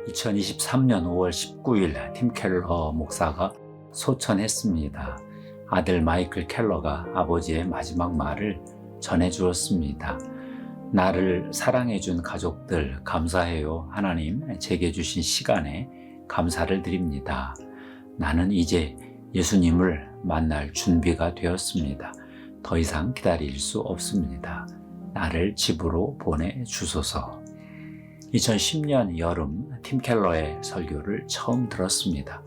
2023년 5월 19일 팀 켈러 목사가 소천했습니다. 아들 마이클 켈러가 아버지의 마지막 말을 전해주었습니다. 나를 사랑해준 가족들 감사해요. 하나님, 제게 주신 시간에 감사를 드립니다. 나는 이제 예수님을 만날 준비가 되었습니다. 더 이상 기다릴 수 없습니다. 나를 집으로 보내주소서. 2010년 여름 팀 켈러의 설교를 처음 들었습니다.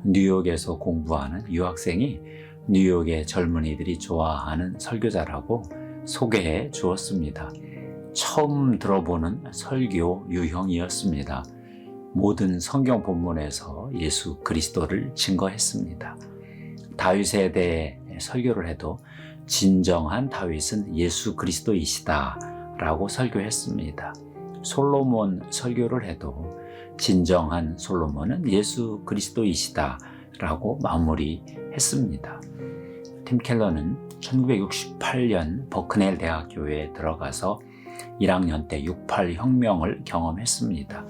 뉴욕에서 공부하는 유학생이 뉴욕의 젊은이들이 좋아하는 설교자라고 소개해 주었습니다. 처음 들어보는 설교 유형이었습니다. 모든 성경 본문에서 예수 그리스도를 증거했습니다. 다윗에 대해 설교를 해도 진정한 다윗은 예수 그리스도이시다 라고 설교했습니다. 솔로몬 설교를 해도 진정한 솔로몬은 예수 그리스도이시다 라고 마무리했습니다. 팀 켈러는 1968년 버크넬 대학교에 들어가서 1학년 때 68 혁명을 경험했습니다.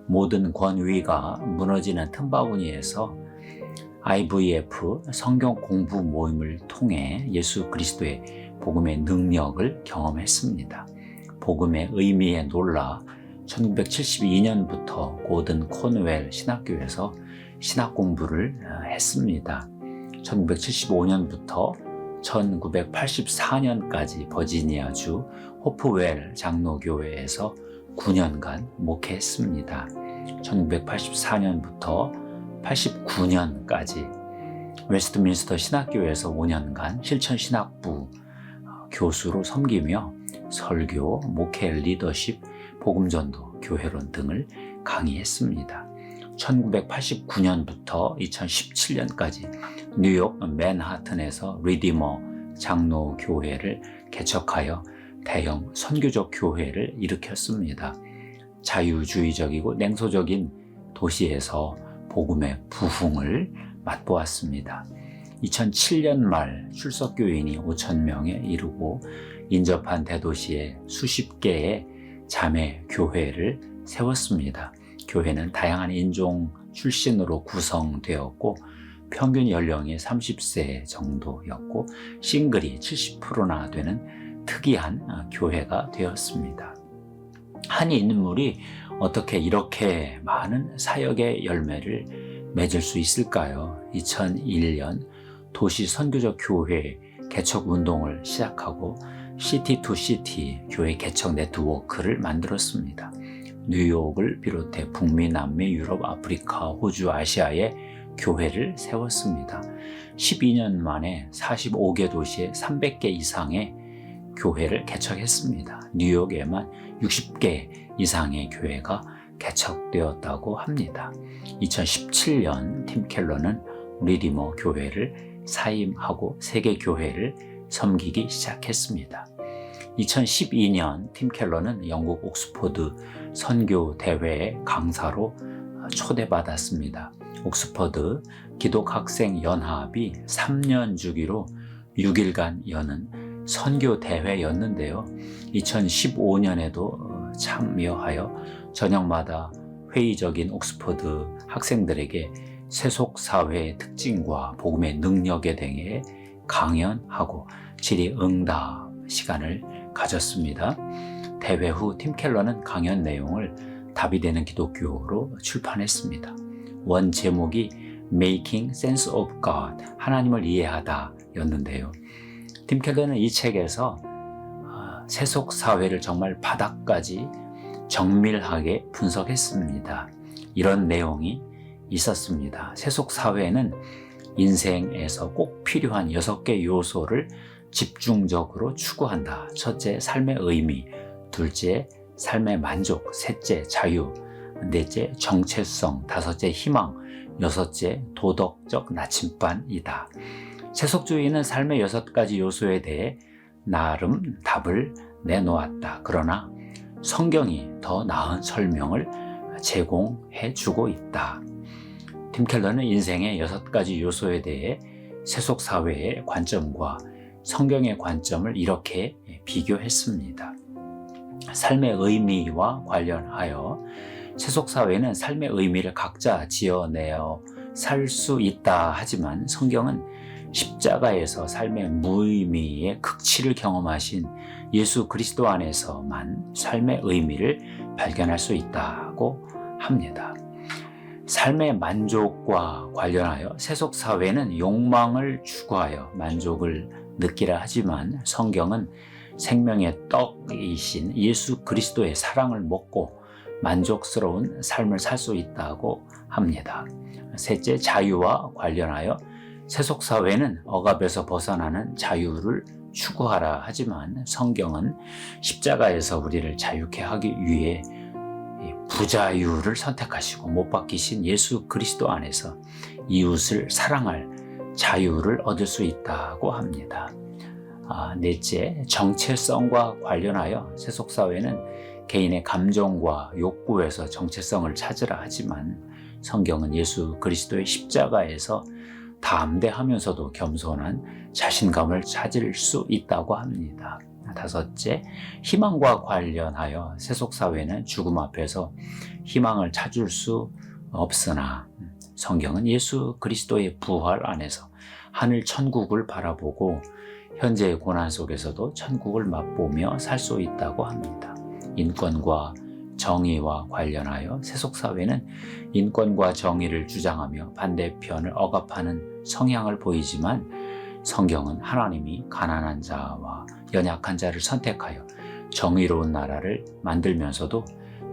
모든 권위가 무너지는 틈바구니에서 IVF 성경 공부 모임을 통해 예수 그리스도의 복음의 능력을 경험했습니다. 복음의 의미에 놀라 1972년부터 고든 코너웰 신학교에서 신학 공부를 했습니다. 1975년부터 1984년까지 버지니아주 호프웰 장로교회에서 9년간 목회했습니다. 1984년부터 89년까지 웨스트민스터 신학교에서 5년간 실천신학부 교수로 섬기며 설교, 목회, 리더십, 복음전도, 교회론 등을 강의했습니다. 1989년부터 2017년까지 뉴욕 맨하튼에서 리디머 장로교회를 개척하여 대형 선교적 교회를 일으켰습니다. 자유주의적이고 냉소적인 도시에서 복음의 부흥을 맛보았습니다. 2007년 말 출석교인이 5,000명에 이르고 인접한 대도시에 수십 개의 자매 교회를 세웠습니다. 교회는 다양한 인종 출신으로 구성되었고 평균 연령이 30세 정도였고 싱글이 70%나 되는 특이한 교회가 되었습니다. 한 인물이 어떻게 이렇게 많은 사역의 열매를 맺을 수 있을까요? 2001년 도시 선교적 교회 개척 운동을 시작하고 시티 투 시티 교회 개척 네트워크를 만들었습니다. 뉴욕을 비롯해 북미, 남미, 유럽, 아프리카, 호주, 아시아에 교회를 세웠습니다. 12년 만에 45개 도시에 300개 이상의 교회를 개척했습니다. 뉴욕에만 60개 이상의 교회가 개척되었다고 합니다. 2017년 팀 켈러는 리디머 교회를 사임하고 세계 교회를 섬기기 시작했습니다. 2012년 팀 켈러는 영국 옥스퍼드 선교대회의 강사로 초대받았습니다. 옥스퍼드 기독학생연합이 3년 주기로 6일간 여는 선교대회였는데요. 2015년에도 참여하여 저녁마다 회의적인 옥스퍼드 학생들에게 세속사회의 특징과 복음의 능력에 대해 강연하고 질의응답 시간을 가졌습니다. 대회 후 팀 켈러는 강연 내용을 답이 되는 기독교로 출판했습니다. 원 제목이 Making Sense of God, 하나님을 이해하다 였는데요. 팀 켈러는 이 책에서 세속사회를 정말 바닥까지 정밀하게 분석했습니다. 이런 내용이 있었습니다. 세속사회는 인생에서 꼭 필요한 6개 요소를 집중적으로 추구한다. 첫째, 삶의 의미. 둘째, 삶의 만족. 셋째, 자유. 넷째, 정체성. 다섯째, 희망. 여섯째, 도덕적 나침반이다. 세속주의는 삶의 6가지 요소에 대해 나름 답을 내놓았다. 그러나 성경이 더 나은 설명을 제공해 주고 있다. 팀 켈러는 인생의 6가지 요소에 대해 세속사회의 관점과 성경의 관점을 이렇게 비교했습니다. 삶의 의미와 관련하여 세속사회는 삶의 의미를 각자 지어내어 살 수 있다 하지만 성경은 십자가에서 삶의 무의미의 극치를 경험하신 예수 그리스도 안에서만 삶의 의미를 발견할 수 있다고 합니다. 삶의 만족과 관련하여 세속사회는 욕망을 추구하여 만족을 느끼라 하지만 성경은 생명의 떡이신 예수 그리스도의 사랑을 먹고 만족스러운 삶을 살 수 있다고 합니다. 셋째, 자유와 관련하여 세속사회는 억압에서 벗어나는 자유를 추구하라 하지만 성경은 십자가에서 우리를 자유케 하기 위해 부자유를 선택하시고 못 박히신 예수 그리스도 안에서 이웃을 사랑할 자유를 얻을 수 있다고 합니다. 넷째, 정체성과 관련하여 세속사회는 개인의 감정과 욕구에서 정체성을 찾으라 하지만 성경은 예수 그리스도의 십자가에서 담대하면서도 겸손한 자신감을 찾을 수 있다고 합니다. 다섯째, 희망과 관련하여 세속사회는 죽음 앞에서 희망을 찾을 수 없으나 성경은 예수 그리스도의 부활 안에서 하늘 천국을 바라보고 현재의 고난 속에서도 천국을 맛보며 살 수 있다고 합니다. 인권과 정의와 관련하여 세속사회는 인권과 정의를 주장하며 반대편을 억압하는 성향을 보이지만 성경은 하나님이 가난한 자와 연약한 자를 선택하여 정의로운 나라를 만들면서도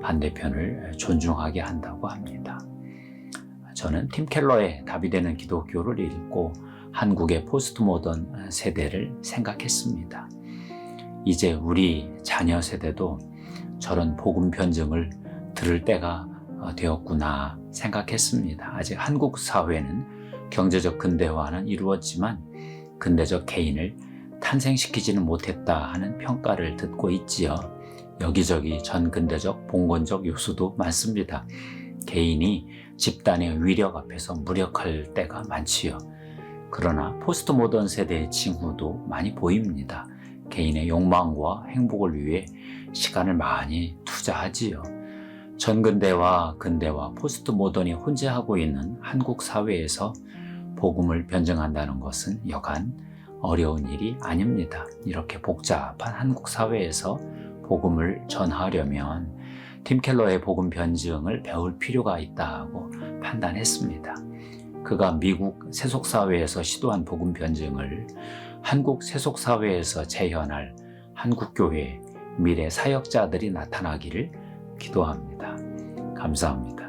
반대편을 존중하게 한다고 합니다. 저는 팀 켈러의 답이 되는 기독교를 읽고 한국의 포스트 모던 세대를 생각했습니다. 이제 우리 자녀 세대도 저런 복음 편증을 들을 때가 되었구나 생각했습니다. 아직 한국 사회는 경제적 근대화는 이루었지만 근대적 개인을 탄생시키지는 못했다 하는 평가를 듣고 있지요. 여기저기 전근대적 봉건적 요소도 많습니다. 개인이 집단의 위력 앞에서 무력할 때가 많지요. 그러나 포스트 모던 세대의 징후도 많이 보입니다. 개인의 욕망과 행복을 위해 시간을 많이 투자하지요. 전근대와 근대와 포스트 모던이 혼재하고 있는 한국 사회에서 복음을 변증한다는 것은 여간 어려운 일이 아닙니다. 이렇게 복잡한 한국 사회에서 복음을 전하려면 팀 켈러의 복음 변증을 배울 필요가 있다고 판단했습니다. 그가 미국 세속사회에서 시도한 복음 변증을 한국 세속사회에서 재현할 한국교회 미래 사역자들이 나타나기를 기도합니다. 감사합니다.